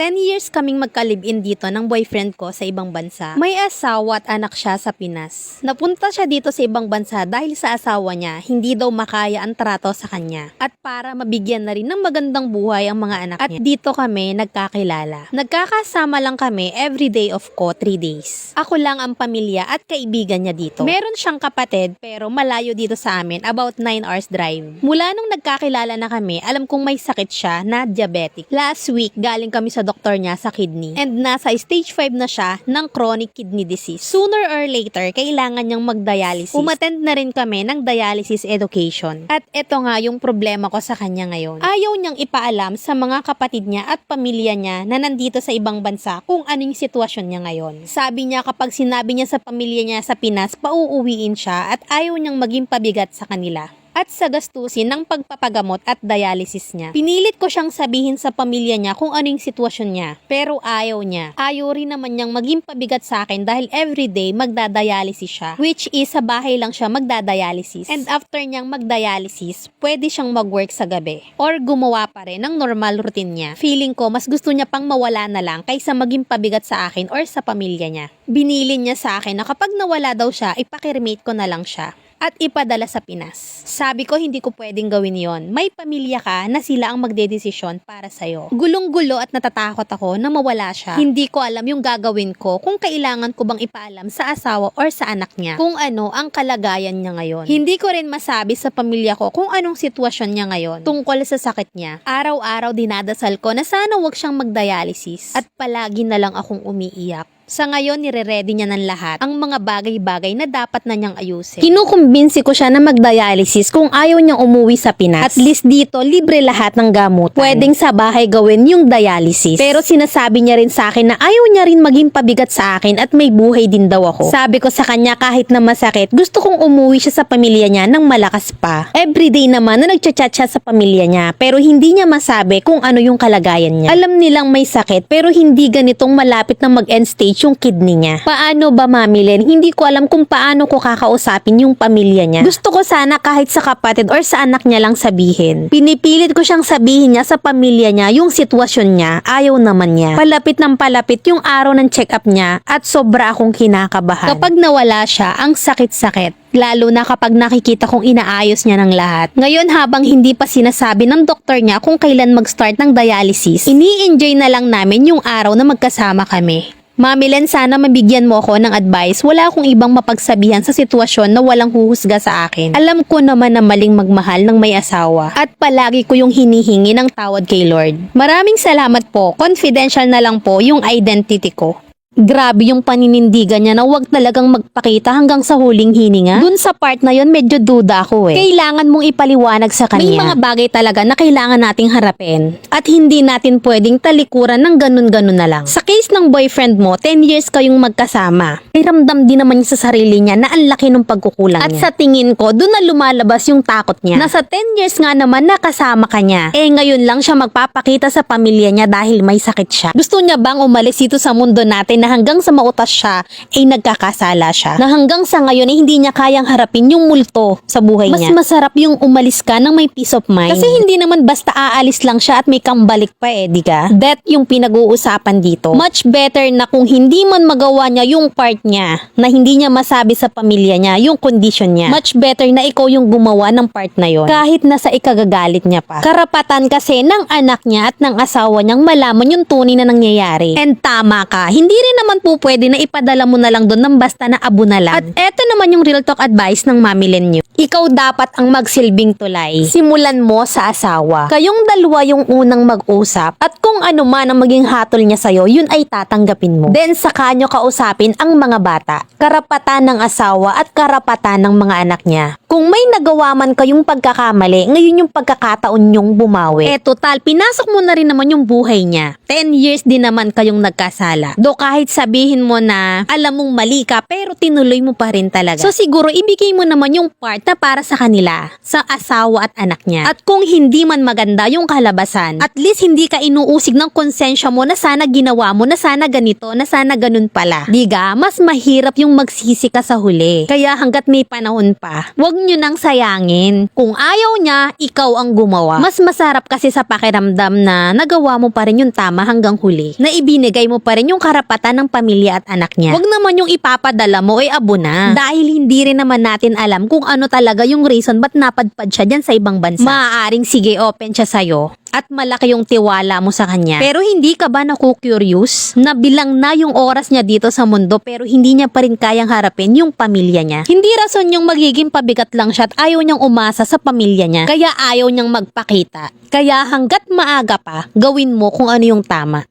10 years kaming magka-live-in dito ng boyfriend ko sa ibang bansa. May asawa at anak siya sa Pinas. Napunta siya dito sa ibang bansa dahil sa asawa niya, hindi daw makaya ang trato sa kanya. At para mabigyan na rin ng magandang buhay ang mga anak niya. At dito kami nagkakilala. Nagkakasama lang kami every day of ko 3 days. Ako lang ang pamilya at kaibigan niya dito. Meron siyang kapatid pero malayo dito sa amin, about 9 hours drive. Mula nung nagkakilala na kami, alam kong may sakit siya na diabetic. Last week, galing kami sa doktor niya sa kidney. And nasa stage 5 na siya ng chronic kidney disease. Sooner or later, kailangan niyang mag-dialysis. Umattend na rin kami ng dialysis education. At ito nga yung problema ko sa kanya ngayon. Ayaw niyang ipaalam sa mga kapatid niya at pamilya niya na nandito sa ibang bansa kung ano yung sitwasyon niya ngayon. Sabi niya kapag sinabi niya sa pamilya niya sa Pinas, pauuwiin siya at ayaw niyang maging pabigat sa kanila at sa gastusin ng pagpapagamot at dialysis niya. Pinilit ko siyang sabihin sa pamilya niya kung ano yung sitwasyon niya, pero ayaw niya. Ayaw rin naman niyang maging pabigat sa akin dahil everyday magdadialysis siya, which is sa bahay lang siya magdadialysis. And after niyang magdialysis, pwede siyang mag-work sa gabi or gumawa pa rin ng normal routine niya. Feeling ko mas gusto niya pang mawala na lang kaysa maging pabigat sa akin or sa pamilya niya. Binilin niya sa akin na kapag nawala daw siya, ipakiremate ko na lang siya at ipadala sa Pinas. Sabi ko hindi ko pwedeng gawin yon. May pamilya ka na sila ang magdedesisyon para sa'yo. Gulong-gulo at natatakot ako na mawala siya. Hindi ko alam yung gagawin ko kung kailangan ko bang ipaalam sa asawa or sa anak niya kung ano ang kalagayan niya ngayon. Hindi ko rin masabi sa pamilya ko kung anong sitwasyon niya ngayon tungkol sa sakit niya. Araw-araw dinadasal ko na sana wag siyang magdialysis at palagi na lang akong umiiyak. Sa ngayon, nire-ready niya ng lahat ang mga bagay-bagay na dapat na niyang ayusin. Kinukumbinsi ko siya na mag-dialysis kung ayaw niyang umuwi sa Pinas. At least dito, libre lahat ng gamutan. Pwedeng sa bahay gawin yung dialysis. Pero sinasabi niya rin sa akin na ayaw niya rin maging pabigat sa akin at may buhay din daw ako. Sabi ko sa kanya kahit na masakit, gusto kong umuwi siya sa pamilya niya ng malakas pa. Everyday naman na nagchat-chat siya sa pamilya niya pero hindi niya masabi kung ano yung kalagayan niya. Alam nilang may sakit pero hindi ganitong malapit na mag-end stage yung kidney niya. Paano ba, Mami Len? Hindi ko alam kung paano ko kakausapin yung pamilya niya. Gusto ko sana kahit sa kapatid or sa anak niya lang sabihin. Pinipilit ko siyang sabihin niya sa pamilya niya yung sitwasyon niya. Ayaw naman niya. Palapit ng palapit yung araw ng check-up niya at sobra akong kinakabahan. Kapag nawala siya, ang sakit-sakit. Lalo na kapag nakikita kong inaayos niya ng lahat. Ngayon habang hindi pa sinasabi ng doktor niya kung kailan mag-start ng dialysis, ini-enjoy na lang namin yung araw na magkasama kami. Mami Len, sana mabigyan mo ako ng advice. Wala akong ibang mapagsabihan sa sitwasyon na walang huhusga sa akin. Alam ko naman na maling magmahal ng may asawa at palagi ko yung hinihingi ng tawad kay Lord. Maraming salamat po. Confidential na lang po yung identity ko. Grabe yung paninindigan niya na huwag talagang magpakita hanggang sa huling hininga. Dun sa part na yon medyo duda ako eh. Kailangan mong ipaliwanag sa kanya. May mga bagay talaga na kailangan nating harapin. At hindi natin pwedeng talikuran ng ganun-ganun na lang. Sa case ng boyfriend mo, 10 years kayong magkasama. May ramdam din naman niya sa sarili niya na ang laki ng pagkukulang niya. At sa tingin ko, dun na lumalabas yung takot niya. Nasa 10 years nga naman nakasama ka niya. Ngayon lang siya magpapakita sa pamilya niya dahil may sakit siya. Gusto niya bang umalis dito sa mundo natin na hanggang sa mautas siya ay nagkakasala siya, na hanggang sa ngayon ay hindi niya kayang harapin yung multo sa buhay niya. Mas masarap yung umalis ka ng may peace of mind. Kasi hindi naman basta aalis lang siya at may kambalik pa diga? That yung pinag-uusapan dito. Much better na kung hindi man magawa niya yung part niya, na hindi niya masabi sa pamilya niya yung condition niya. Much better na ikaw yung gumawa ng part na yon. Kahit nasa ikagagalit niya pa. Karapatan kasi ng anak niya at ng asawa niyang malaman yung tunay na nangyayari. And tama ka, hindi rin naman po pwede na ipadala mo na lang doon ng basta na abo na lang. At eto naman yung real talk advice ng Mami Len nyo. Ikaw dapat ang magsilbing tulay. Simulan mo sa asawa. Kayong dalawa yung unang mag-usap at kung ano man ang maging hatol niya sa'yo, yun ay tatanggapin mo. Then saka nyo kausapin ang mga bata. Karapatan ng asawa at karapatan ng mga anak niya. Kung may nagawa man kayong pagkakamali, ngayon yung pagkakataon nyong bumawi. Total, pinasok mo na rin naman yung buhay niya. 10 years din naman kayong nagkasala. Do kahit kahit sabihin mo na alam mong mali ka pero tinuloy mo pa rin talaga. So siguro ibigay mo naman yung part na para sa kanila, sa asawa at anak niya. At kung hindi man maganda yung kalabasan, at least hindi ka inuusig ng konsensya mo na sana ginawa mo, na sana ganito, na sana ganun pala. Diga, mas mahirap yung magsisi ka sa huli. Kaya hanggat may panahon pa, wag nyo nang sayangin. Kung ayaw niya, ikaw ang gumawa. Mas masarap kasi sa pakiramdam na nagawa mo pa rin yung tama hanggang huli. Na ibinigay mo pa rin yung karapatan ng pamilya at anak niya. Wag naman yung ipapadala mo ay abo na. Dahil hindi rin naman natin alam kung ano talaga yung reason ba't napadpad siya dyan sa ibang bansa. Maaaring sige open siya sa'yo at malaki yung tiwala mo sa kanya. Pero hindi ka ba naku-curious na bilang na yung oras niya dito sa mundo pero hindi niya pa rin kayang harapin yung pamilya niya? Hindi rason yung magiging pabigat lang siya at ayaw niyang umasa sa pamilya niya. Kaya ayaw niyang magpakita. Kaya hanggat maaga pa, gawin mo kung ano yung tama.